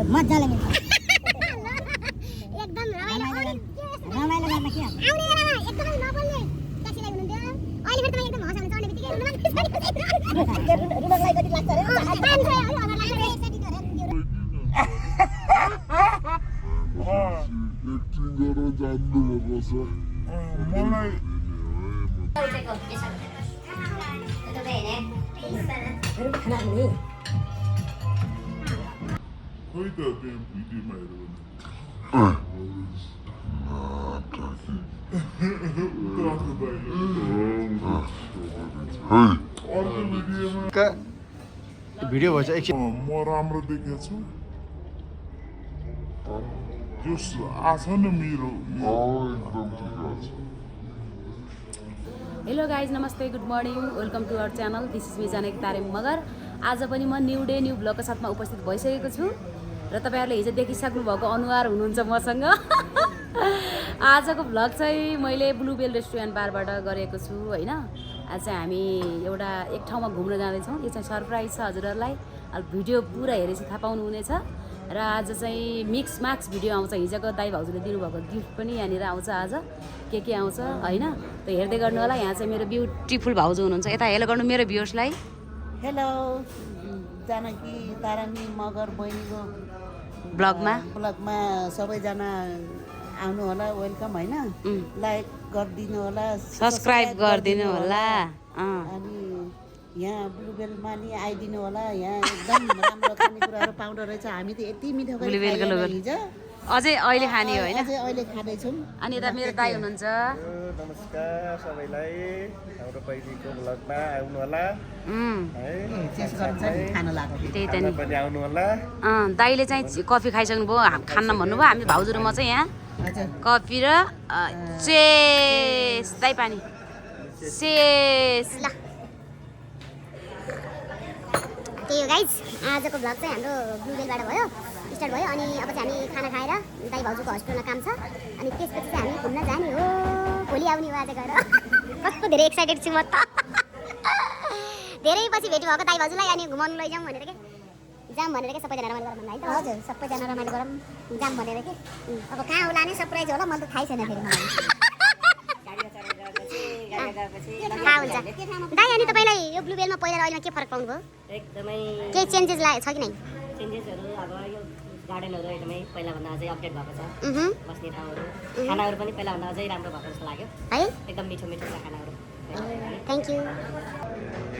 मजाले मिल्छ एकदम रमाइलो गर्न के आउने बेलामा एकदमै नबोल्ने ट्याक्सीलाई हुनुहुन्थ्यो अहिले फेरि तपाईँ एकदम हँसाउनु चढ्ने बित्तिकै रुमकलाई कति लाग्छ रे एक्टिङ गरेर जान्नु भएको छ मलाई खोइ त त्यो भिडियोमा हेरेर भिडियो भएछ एकछिन म राम्रो देखेको छु त्यो आछ नि मेरो एकदम ठिक छ हेलो गाइज नमस्ते good morning welcome to our channel this is me Janaki Tari Magar आज पनि म न्यू डे न्यू ब्लगको साथमा उपस्थित भइसकेको छु र तपाईँहरूले हिजो देखिसक्नु भएको अनुहार हुनुहुन्छ मसँग आजको ब्लग चाहिँ मैले ब्लुबेल रेस्टुरेन्ट बारबाट गरेको छु होइन आज चाहिँ हामी एउटा एक ठाउँमा घुम्न जाँदैछौँ यो चाहिँ सरप्राइज छ हजुरहरूलाई अब भिडियो पुरा हेरेपछि थाहा पाउनुहुनेछ र आज चाहिँ मिक्स माक्स भिडियो आउँछ हिजोको दाइ भाउजूले दिनुभएको गिफ्ट पनि यहाँनिर आउँछ आज के आउँछ होइन त्यो हेर्दै गर्नु होला यहाँ चाहिँ मेरो ब्युटिफुल भाउजू हुनुहुन्छ यता हेलो गर्नु मेरो भ्युअर्सलाई हेलो जानकीतारामीमगर बहिनीको ब्लगमा सबैजना आउनु होला वेलकम होइन लाइक गरिदिनु होला सब्सक्राइब गरिदिनु होला अनि यहाँ ब्लुबेलमा नि आइदिनु होला यहाँ एकदम राम्रो खानेकुराहरू पाउँदो रहेछ हामी त यति मिठो हिजो अझै अहिले खाने हो होइन अहिले खाँदैछौँ अनि यता मेरो दाइ हुनुहुन्छ नमस्कार सबैलाई हाम्रो पहिलेको ब्लगमा आउनु होला खान लाग्यो त्यही त नि पनि आउनु होला दाइले चाहिँ कफी खाइसक्नु भयो खान्न भन्नुभयो हामी भाउजू र म चाहिँ यहाँ कफी र चेस दाइ पानी चेस ल त्यही हो गाइज आजको ब्लग चाहिँ हाम्रो ब्लुबेलबाट भयो स्टार्ट भयो अनि अब चाहिँ हामी खाना खाएर दाइ भाउजूको हस्पिटलमा काम छ अनि त्यसपछि चाहिँ हामी घुम्न जाने हो भोलि आउने हो आज गएर कस्तो धेरै एक्साइटेड छु म त धेरै पछि भेट्नु भएको दाइ भाउजूलाई अनि घुमाउनु लैजाउँ भनेर के जाम भनेर के सबैजना रमाइलो गरौँ है त हजुर सबैजना रमाइलो गरौँ जाम भनेर के अब कहाँ होला नि सरप्राइज होला मलाई त थाहै छैन फेरि मलाई थाहा हुन्छ दाइ अनि तपाईँलाई यो ब्लुबेलमा पहिला र अहिलेमा के फरक पाउनुभयो एकदमै केही चेन्जेस छ कि नै चेन्जेसहरू अब यो गार्डनहरू एकदमै पहिलाभन्दा अझै अपडेट भएको छ बस्ने ठाउँहरू खानाहरू पनि पहिलाभन्दा अझै राम्रो भएको जस्तो लाग्यो है एकदम मिठो मिठो छ खानाहरू थ्याङ्क यू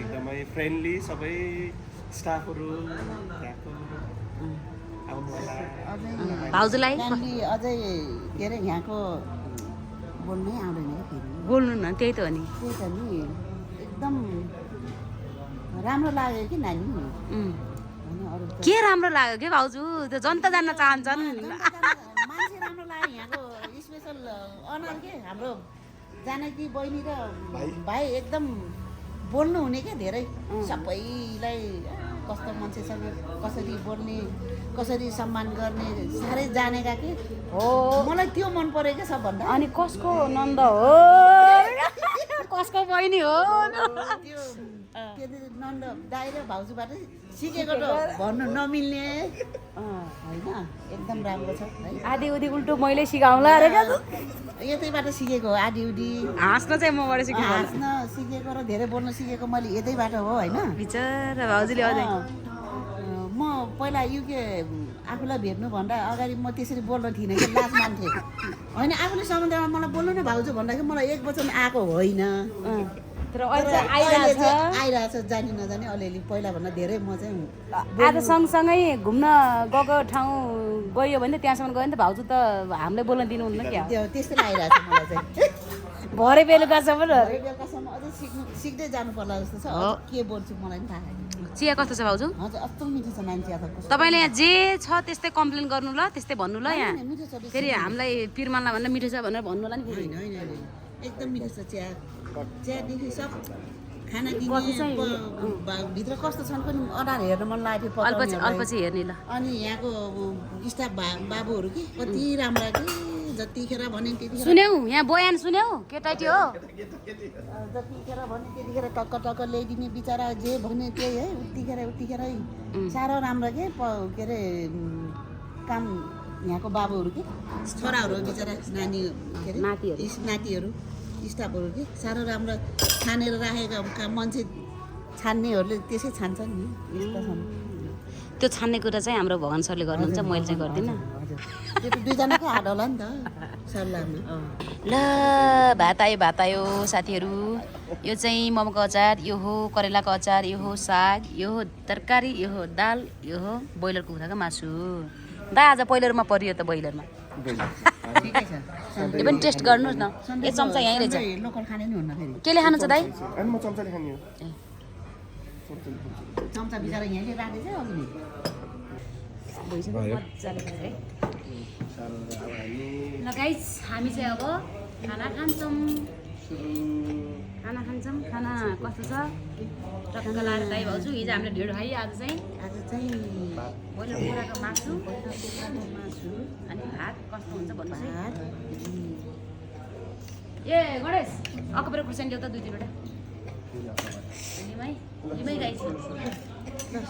एकदमै फ्रेन्डली सबै स्टाफहरू आउनु होला भाउजूलाई अझै के अरे यहाँको बोल्नै आउँदैन कि फेरि बोल्नु न त्यही त हो नि त्यही त नि एकदम राम्रो लाग्यो कि नानी के राम्रो लाग्यो के भाउजू त्यो जनता जान्न चाहन्छन् मान्छे राम्रो लाग्यो यहाँको स्पेसल अनर के हाम्रो जानकी बहिनी र भाइ एकदम बोल्नु हुने क्या धेरै सबैलाई कस्तो मान्छेसँग कसरी बोल्ने कसरी सम्मान गर्ने साह्रै जानेका कि हो मलाई त्यो मन पऱ्यो क्या सबभन्दा अनि कसको नन्द हो कसको बहिनी हो त्यो के अरे नन्द दाइ र भाउजूबाट सिकेको त भन्नु नमिल्ने होइन एकदम राम्रो छ है आधी उधी उल्टो मैले सिकाउँला अरे क्या यतैबाट सिकेको हो आधी उधी हाँस्न चाहिँ मबाट सिकेको हाँस्न सिकेको र धेरै बोल्न सिकेको मैले यतैबाट हो होइन बिचरा भाउजूले अझै म पहिला युके आफूलाई भेट्नुभन्दा अगाडि म त्यसरी बोल्न थिइनँ कि लाज मान्थेँ होइन आफूले सम्बन्धमा मलाई बोल्नु न भाउजू भन्दाखेरि मलाई एक वचन आएको होइन तर अहिले आइरहेछ जानी नजाने अलिअलि पहिलाभन्दा धेरै म चाहिँ आज सँगसँगै घुम्न गएको ठाउँ गयो भने त्यहाँसम्म गयो भने त भाउजू त हामीलाई बोल्न दिनुहुन्न क्या त्यस्तै आइरहेछ मलाई चाहिँ भरे बेलुकासम्म बेलुकासम्म अझै सिक्दै जानु पर्ला जस्तो छ के बोल्छु मलाई पनि थाहा छैन चिया कस्तो छ भाउजू हजुर कस्तो मिठो छ नानी चिया त तपाईँले यहाँ जे छ त्यस्तै कम्प्लेन गर्नु ल त्यस्तै भन्नु ल यहाँ मिठो छ फेरि हामीलाई पिरमानलाई भन्दा मिठो छ भनेर भन्नु होला नि फेरि होइन एकदम मिठो छ चियादेखि सब खाना भित्र कस्तो छन् पनि अडार हेर्न मन लागेको थियो अल्पछि हेर्ने ल अनि यहाँको स्टाफ बाबुहरू कि कति राम्रा कि जतिखेर भने त्यतिखेर सुन्यौ यहाँ बयान सुन्यौ केटाइटी हो जतिखेर भने त्यतिखेर टक्क टक्क ल्याइदिने बिचरा जे भने त्यही है उतिखेरै साह्रो राम्रो के अरे काम यहाँको बाबुहरू के छोराहरू बिचरा नानी के अरे नातिहरू स्टाफहरू के साह्रो राम्रो छानेर राखेका मान्छे छान्नेहरूले त्यसै छान्छन् नि यस्ता छन् त्यो छान्ने कुरा चाहिँ हाम्रो भगवान सरले गर्नुहुन्छ मैले चाहिँ गर्दिनँ हजुर त्यो त दुईजनाकै हात होला नि त सल्लाहमा ल भात आयो साथीहरू यो चाहिँ मोमोको अचार यो हो करेलाको अचार यो हो साग यो हो तरकारी यो हो दाल यो हो ब्रोइलरको कुखुराको मासु दा आज पहिलोमा परियो त ब्रोइलरमा ठिकै छ यो पनि टेस्ट गर्नुहोस् न एक चम्चा यहीँ रहेछ लोकल खाने नि हुन्न फेरि केले खानु छ दाइ अनि म चम्चाले खाने हो चम्चा बिचरा यहाँले राखेको छ अघि ल गाइस हामी चाहिँ अब खाना खान्छौँ खाना कस्तो छ टक्क लाएर दाइ भाउजू हिजो हामीले ढेँडो खायो आज चाहिँ ब्रोइलर कुखुराको मासु अनि भात कस्तो हुन्छ भन्नुहोस् है ए गणेश अकबर खुर्सानी ल्याउ त 2-3 वटा लिमै गाइस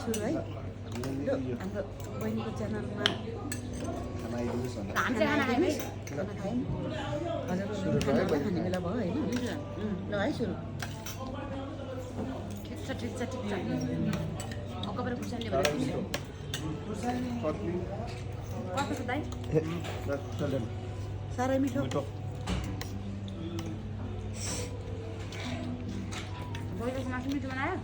सुरु है हाम्रो बहिनीको च्यानलमा हामी चाहिँ खाना खायौँ खाना खायौँ हजुर खाने बेला भयो होइन ल है सुरु ठिक छ अकबर खुर्सानी भनेर कस्तो छ दाइ साह्रै मिठो ब्रोइलरको मासु मिठो बनायो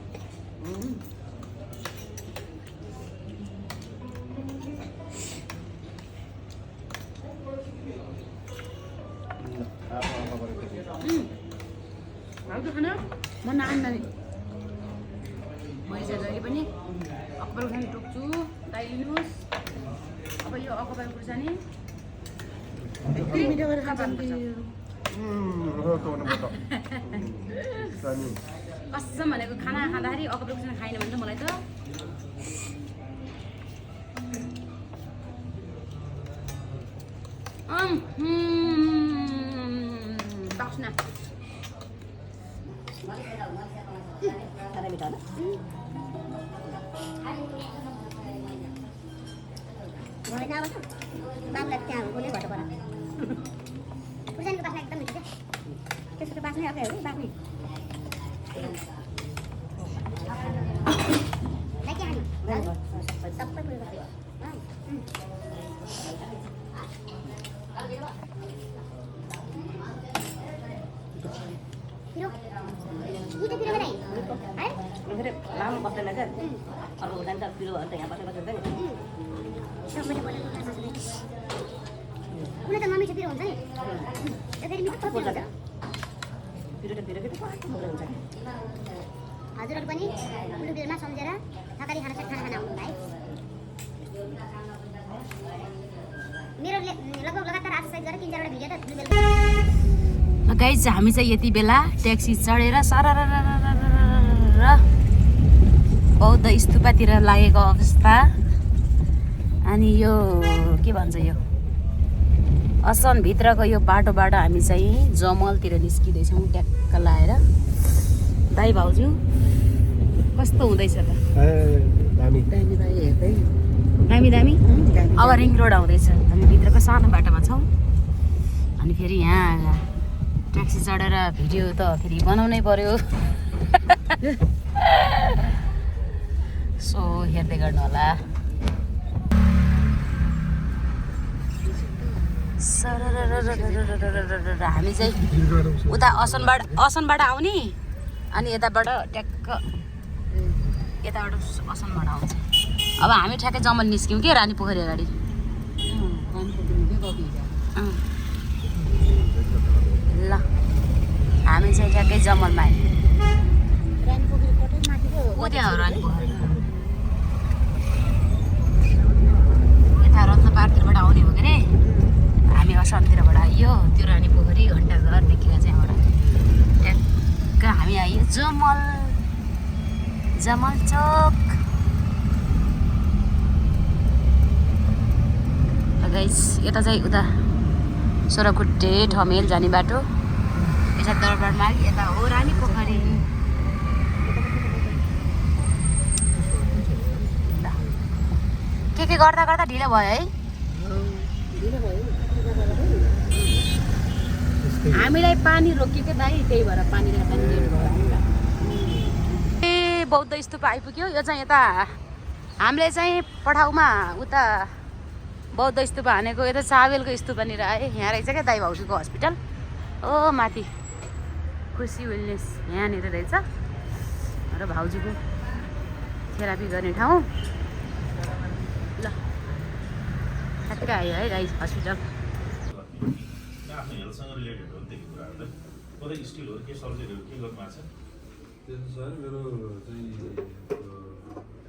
भाउजू खाना म नानी मैले चाहिँ जहिले पनि अकबर खुर्सानी टोक्छु दाइ लिनुहोस् अब यो अकबर खुर्सानी यति मिठो गरेर खान्छ कसम भनेको खाना खाँदाखेरि अकबर खुर्सानी खाएन भने त मलाई त बास्ना बाबुलाई त्यहाँ बोले भएर पर खुर्सानीको बास्ना एकदम मिठो क्या त्यसको बास्नै अर्कै हो कि बास्ने सबै पुरो लामो बस्दैन क्या अर्को हुँदैन त पिरो अन्त यहाँ बसेर बसेर कुनै त नमिठो पिरो हुन्छ नि फेरि मिठो पिरो हुन्छ पिरो त पिरो हुन्छ हजुरहरू पनि कुलो पिरोमा सम्झेर थकाली खाना आउनु भाइ मेरो लगभग लगातार आज साइड गरेर 3-4 वटा भिडियो त गाइज हामी चाहिँ यति बेला ट्याक्सी चढेर बौद्ध स्तूपतिर लागेको अवस्था अनि यो के भन्छ यो असनभित्रको यो बाटोबाट हामी चाहिँ जमलतिर निस्किँदैछौँ ट्याक्क लाएर दाइ भाउजू कस्तो हुँदैछ त दामी अब रिङ रोड आउँदैछ हामी भित्रको सानो बाटोमा छौँ अनि फेरि यहाँ ट्याक्सी चढेर भिडियो त फेरि बनाउनै पर्यो सो हेर्दै गर्नु होला हामी चाहिँ उता असनबाट आउने अनि यताबाट ट्याक्क यताबाट असनबाट आउँछ अब हामी ठ्याक्कै जमल निस्क्यौँ के रानी पोखरी अगाडि ल हामी चाहिँ ठ्याक्कै जमलमा आयौँ त्यहाँ हो रानी पोखरी यता रत्न पार्कतिरबाट आउने हो के अरे हामी असनतिरबाट आइयो त्यो रानी पोखरी घन्टाघरदेखि चाहिँ एउटा ट्याक्क हामी आइयो जमल चोक गाइस यता चाहिँ उता सोह्रखुट्टे ठमेल जाने बाटो यता दरबार मार्ग यता हो रानी पोखरी के गर्दा गर्दा ढिलो भयो है हामीलाई पानी रोकिएको दाइ त्यही भएर पानीलाई पनि लेट भयो ए बौद्ध स्तूप आइपुग्यो यो चाहिँ यता हामीले चाहिँ पठाउमा उता बौद्ध स्तूप हानेको यता चावेलको स्तूपनिर आए यहाँ रहेछ क्या दाइ भाउजूको हस्पिटल ओ माथि खुसी वेलनेस यहाँनिर रहेछ र भाउजूको थेरापी गर्ने ठाउँ ल ठ्याक्कै आयो है गाइस हस्पिटल आफ्नो हेल्थसँग रिलेटेड हो त्यही कुराहरू कतै स्टिलहरू के सर्जरीहरू के गर्नु भएको छ त्यसो सर मेरो चाहिँ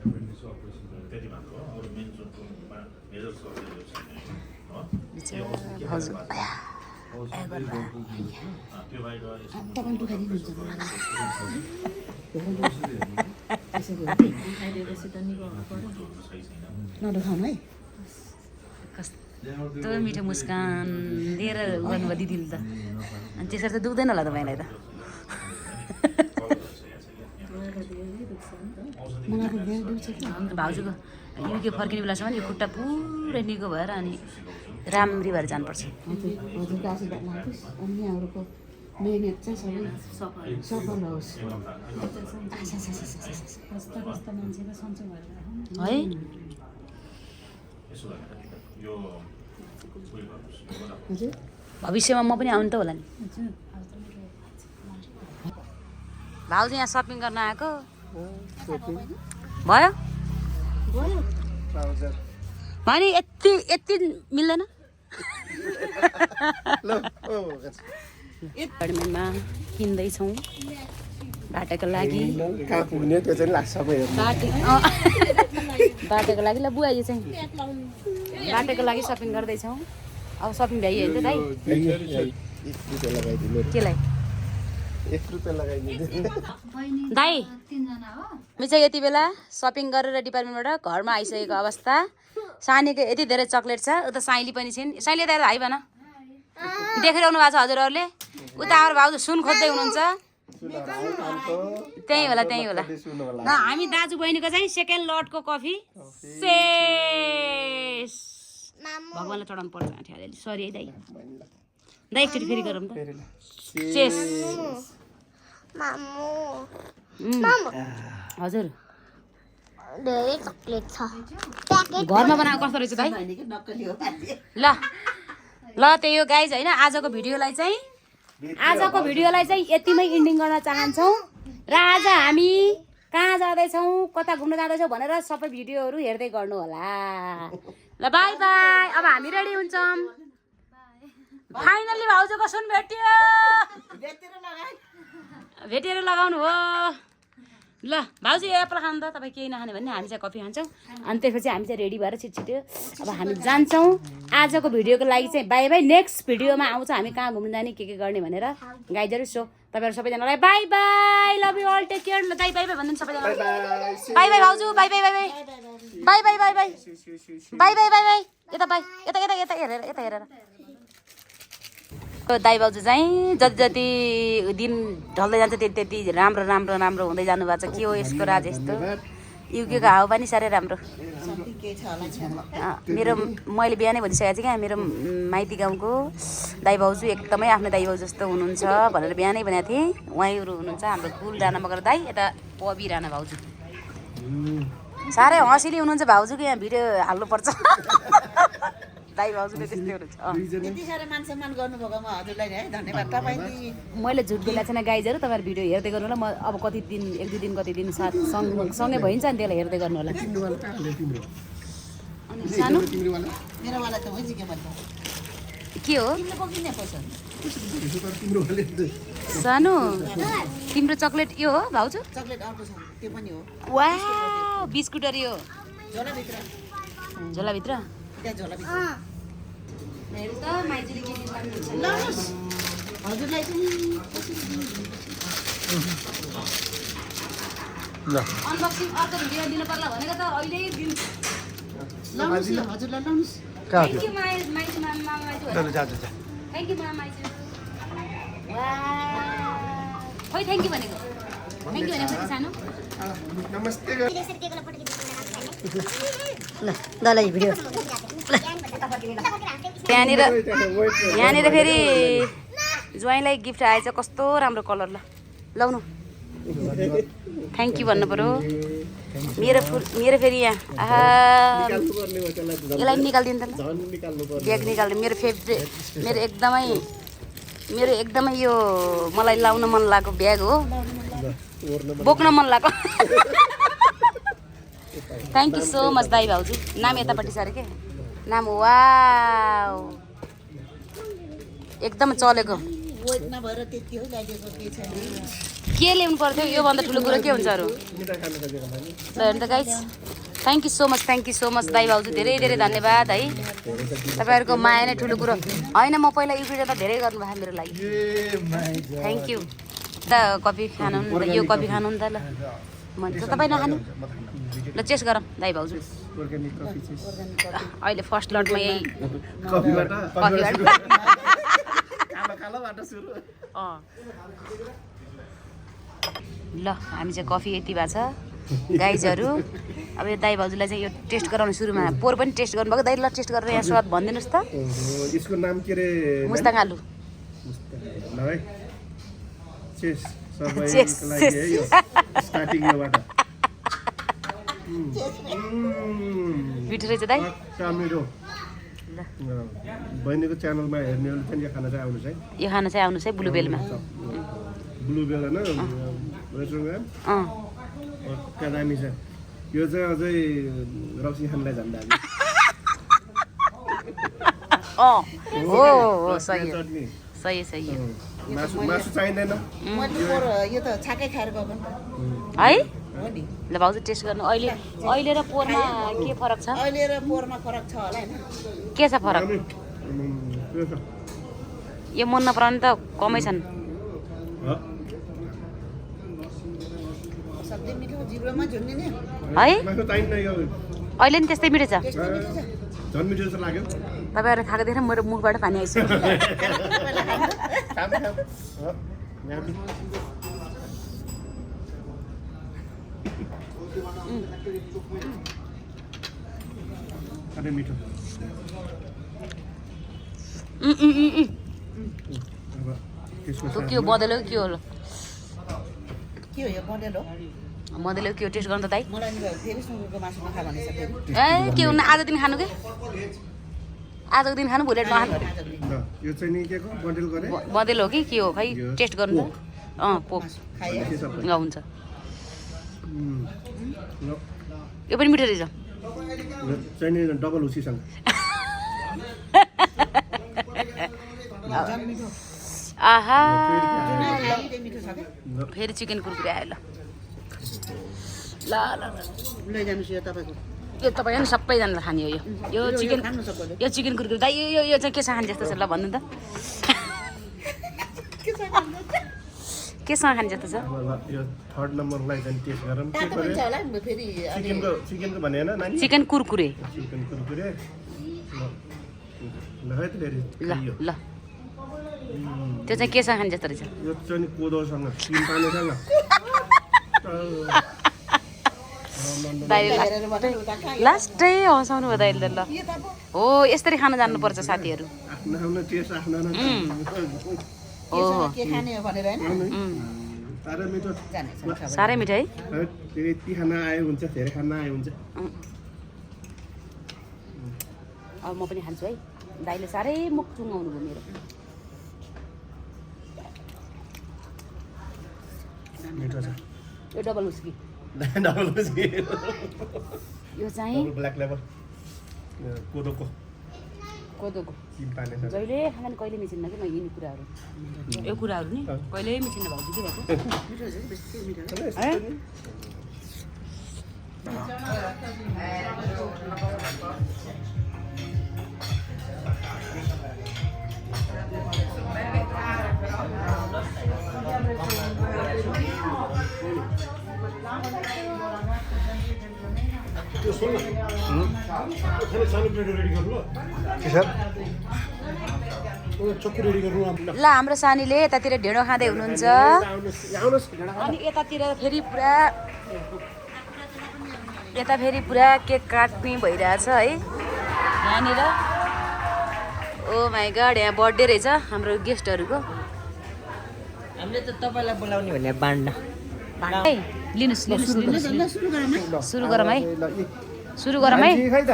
एपेन्डिक्स अपरेसन त्यति मात्र हो अरू मेन जुन मेजर सर्जरीहरू छैन हो त्यो बाहिर नदुखाउनु है कस्तो मिठो मुस्कान दिएर गर्नुभयो दिदीले त अनि त्यसरी त दुख्दैन होला तपाईँलाई त भाउजूको युके फर्किने बेलासम्म यो खुट्टा पुरै निको भएर अनि राम्री भएर जानुपर्छ हजुरको आशीर्वाद लाग्नुहोस् अनि यहाँहरूको मेहनत चाहिँ सबै सफल होस् है यो हजुर भविष्यमा म पनि आउनु त होला नि भाउजू यहाँ सपिङ गर्न आएको भयो भने यति मिल्दैन एपार्टमेन्टमा किन्दैछौँ बाटाको लागि कहाँ पुग्ने त्यो चाहिँ लाग्छ बाटाको लागि ल बुवा यो चाहिँ बाटाको लागि सपिङ गर्दैछौँ अब सपिङ भ्याइयो होइन त दाइ केलाई दाइ हामी चाहिँ यति बेला सपिङ गरेर डिपार्टमेन्टबाट घरमा आइसकेको अवस्था सानीको यति धेरै चक्लेट छ उता साइली पनि छिन् साइली त हाई भन देखिरहनु भएको छ हजुरहरूले उता हाम्रो भाउजू सुन खोज्दै हुनुहुन्छ त्यही होला ल हामी दाजु बहिनीको चाहिँ सेकेन्ड लटको कफी सेस भगवानलाई चढाउनु पर्छ अलिअलि सरी है दाइ दाइ एकचोटि फेरि गरौँ त सेस हजुर धेरै चक्लेट छ घरमा बनाएको कस्तो रहेछ दाइ ल ल त्यही हो गाइज होइन आजको भिडियोलाई चाहिँ यतिमै इन्डिङ गर्न चाहन्छौँ र आज हामी कहाँ जाँदैछौँ कता घुम्न जाँदैछौँ भनेर सबै भिडियोहरू हेर्दै गर्नु होला ल बाई बाई अब हामी रेडी हुन्छौँ फाइनल्ली भाउजूको सुन भेटेर लगाउनु हो ल भाउजू एप्पल खानु त तपाईँ केही नखाने भने हामी चाहिँ कफी खान्छौँ अनि त्यसपछि हामी चाहिँ रेडी भएर छिटो अब हामी जान्छौँ आजको भिडियोको लागि चाहिँ बाई बाई नेक्स्ट भिडियोमा आउँछ हामी कहाँ घुम्न जाने के गर्ने भनेर गाइजहरू सो तपाईँहरू सबैजनालाई bye bye love you all take care ल दाइ बाई बाई भनिदिनु सबैजनालाई बाई बाई भाउजू bye bye bye bye bye bye bye bye bye bye bye bye यता बाई यता हेरेर दाइ भाउजू चाहिँ जति जति दिन ढल्दै जान्छ त्यति त्यति राम्रो हुँदै जानु भएको छ के हो यसको राज यस्तो युकेको हावापानी साह्रै राम्रो मेरो मैले बिहानै भनिसकेको थिएँ क्या मेरो माइती गाउँको दाइ भाउजू एकदमै आफ्नो दाइ भाउजू जस्तो हुनुहुन्छ भनेर बिहानै भनेको थिएँ उहाँहरू हुनुहुन्छ हाम्रो कुल राणा मगर दाइ यता पबी राणा भाउजू साह्रै हँसिली हुनुहुन्छ भाउजूको यहाँ भिडियो हाल्नुपर्छ दाइ भाउजूले त्यस्तै हुनुहुन्छ यति साह्रो मान सम्मान गर्नुभएकोमा हजुरलाई है धन्यवाद तपाईँ मैले झुट बोलेको छैन गाइजहरू तपाईँहरू भिडियो हेर्दै गर्नु होला म अब कति दिन एक दुई दिन कति दिन साथ सँगै भइन्छ नि त्यसलाई हेर्दै गर्नु होला अनि सानो मेरोवाला त हुन्छ के भन्छ के हो तिमीले बोकिने पैसा सानो तिम्रो चक्लेट यो हो भाउजू चक्लेट अर्को छ त्यो पनि हो वा बिस्कुटहरू यो झोलाभित्र झोलाभित्र त्यहाँ झोलाभित्र हेर्नु त माइजूले के के गर्नुहुन्छ लानुहोस् हजुरलाई चाहिँ अनबक्सिङ अर्को भिडियो दिनु पर्ला भनेको त अहिले दिन्छु लानुहोस् ल हजुरलाई लानुहोस् थ्याङ्क यू माइजू मामा माइजू थ्याङ्क यू मामाइजू खै थ्याङ्क यू भनेको थ्याङ्क यू भनेको सानो नमस्ते यहाँनिर फेरि ज्वाइँलाई गिफ्ट आएछ कस्तो राम्रो कलर ल लाउनु थ्याङ्क यू भन्नु पऱ्यो मेरो फेरि यहाँ यसलाई निकालिदिनु त ब्याग निकालिदिनु मेरो फेभरेट मेरो एकदमै यो मलाई लाउन मन लागेको ब्याग हो बोक्न मन लागेको थ्याङ्क यू सो मच दाइ भाउजू नाम यतापट्टि छ अरे के नाम वाउ एकदम चलेको के ल्याउनु पर्थ्यो योभन्दा ठुलो कुरो के हुन्छ अरू हेर्नु त guys thank you so much दाइ भाउजू धेरै धेरै धन्यवाद है तपाईँहरूको माया नै ठुलो कुरो होइन म पहिला युट्युब जाँदा धेरै गर्नुभयो मेरो लागि थ्याङ्क यू त कफी खानु यो कफी खानु नि त ल मन त तपाईँ नखानु ल चेस्ट गरौँ दाइ भाउजू अहिले फर्स्ट लन्चमा यही कफीबाट ल हामी चाहिँ कफी यति भएको छ गाइजहरू अब यो दाइ भाउजूलाई चाहिँ यो टेस्ट गराउनु सुरुमा पोहोर पनि टेस्ट गर्नुभएको दाइ ल टेस्ट गरेर यहाँ स्वाद भनिदिनुहोस् त यसको नाम के रे मुस्ताङ आलु मिठो रहेछ दाइ बहिनीको च्यानलमा हेर्नेहरूले चाहिँ यो खाना चाहिँ आउनुहोस् है यो खाना चाहिँ आउनुहोस् है ब्लु बेलमा ब्लु बेल होइन रेस्टुरेन्ट क्या दामी छ यो चाहिँ अझै रक्सी खानलाई झन्डा हो सही हो मासु चाहिँदैन यो त छाकै खाएर गएको है ल भाउजू टेस्ट गर्नु अहिले र पोहोरमा के फरक छ अहिले र पोहोरमा फरक छ होला हैन के छ फरक यो मन नपराउने त कमै छन् सब्जी मिठो जिब्रोमा झुन्ने नि है मासु चाहिँदैन यो अहिले नि त्यस्तै मिठो छ झन् मिठो जस्तो लाग्यो तपाईँहरू खाएको देखेर मेरो मुखबाट पानी आइसक्यो अरे मिठो के हो बदल्यो के हो के हो यो बडेलो मदेलो के हो टेस्ट गर्नु त दाइ मलाई नि फेरि सुँगुरको मासु नखा भनेछ फेरि ए के हुन्न आज दिन खानु के आजको दिन खानु भोलि नखानु यो चाहिँ नि के को बन्डल गरे बदेल हो कि के हो खै टेस्ट गर्नु त पोक हुन्छ यो पनि मिठो रहेछ यो चाहिँ नि डबल हुसीसँग आहा मिठो छ के फेरि चिकन कुरकुरे आयो ल ल लैजानुस् यो तपाईँको यो तपाईँ नि सबैजनाले खाने हो यो चिकन खानु सबैले यो चिकन कुरकुरे दाइ यो चाहिँ केसँग खाने जस्तो छ ल भन्नु त केसँग खाने जस्तो छ यो थर्ड नम्बरलाई चाहिँ टेस्ट गरौँ के तातो हुन्छ होला नि फेरि चिकनको भने हैन नानी चिकन कुरकुरे चिकन कुरकुरे ल है त फेरि ल त्यो चाहिँ केसँग खाने जस्तो रहेछ यो चाहिँ कोदोसँग तिन पानीसँग लास्टै हँसाउनु भयो दाइले ल हो यसरी खान जान्नुपर्छ साथीहरू आफ्नो टेस्ट आफ्नो ओहो के खाने हो भनेर हैन साह्रै मिठो साह्रै मिठो है यति खाना आयो हुन्छ धेरै खाना आयो हुन्छ अब म पनि खान्छु है दाइले साह्रै मुख चुङ्गाउनु भयो मेरो मिठो छ यो डबल हुस्की डबल हुस्की यो चाहिँ ब्ल्याक लेबर कोदोको तिन पानीसँग जहिले खाना नि कहिले मिसिन्न कि म यिनी कुराहरू यो कुराहरू नि कहिल्यै मिसिन्न भाउजू के भएको सानो प्लेट रेडी गर्नु चक्कु रेडी गर्नु ल हाम्रो सानीले यतातिर ढेँडो खाँदै हुनुहुन्छ आउनुहोस् अनि यतातिर फेरि पुरा केक काट्ने भइरहेछ है यहाँनिर ओ माई गड यहाँ बर्थडे रहेछ हाम्रो गेस्टहरूको हामीले त तपाईँलाई बोलाउने भने बान्ड है लिनुहोस् सुरु गरौँ है खै त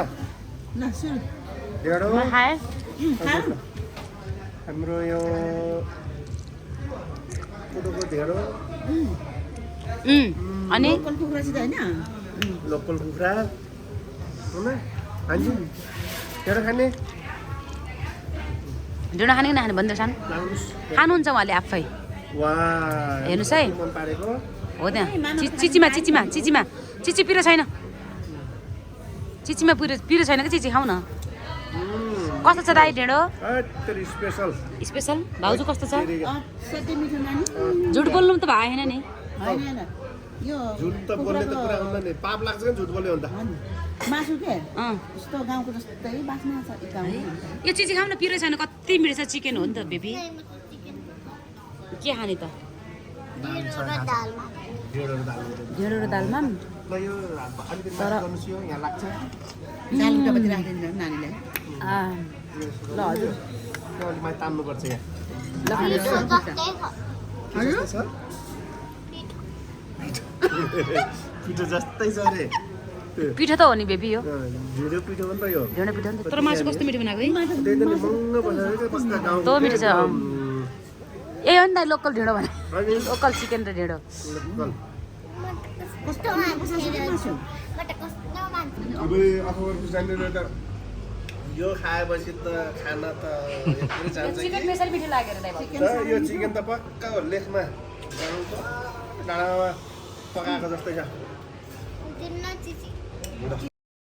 ल सुरु ढेँडो म खाएँ हाम्रो यो कोदोको ढेँडो अनि लोकल कुखुरा चाहिँ होइन लोकल कुखुरा खान्छु ढेँडो खाने ढेँडो खाने कि नखाने भन्दै सानो खानुहुन्छ उहाँले आफै वा हेर्नुहोस् है मन पारेको हो त्यहाँ चिची पिरो छैन चिचीमा पिरो छैन कि चिची खाऊ न कस्तो छ दाइ ढेँडो स्पेसल स्पेसल भाउजू कस्तो छ सधैँ मिठो नानी झुट बोल्नु त भएन नि होइन यो झुट त बोल्ने त कुरा हुँदैन नि पाप लाग्छ नि झुट बोल्यो भने मासु के अँ यस्तो गाउँको जस्तै बास्ना छ यो गाउँको यो चिची खाऊ न पिरो छैन कति मिठो छ चिकन हो नि त बेबी के खाने त ढेँडो र दालमा ल यो अलिकति माथि गर्नुहोस् यो यहाँ लाग्छ दाल उठापट्टि राखिदिनु नानीलाई ल हजुर त्यो अलिक माथि तान्नुपर्छ यहाँ ल के जस्तो छ पिठो जस्तै छ अरे पिठो त हो नि बेबी यो ढिँडो पिठो हो नि त यो ढेँडो पिठो नि त तर मासु कस्तो मिठो बनाएको है त्यही त नि महँगो बसेर बस्दा गाउँ तो मिठो छ ए हो नि त लोकल ढेँडो भने लोकल चिकन र ढेँडो कस्तो मासु अब अखबारको जान्दैन त यो खाएपछि त खाना त पुरै जान्छ चिकन स्पेसल मिठो लागेर दाइ यो चिकन त पक्का हो लेखमा डाँडामा पकाएको जस्तै छ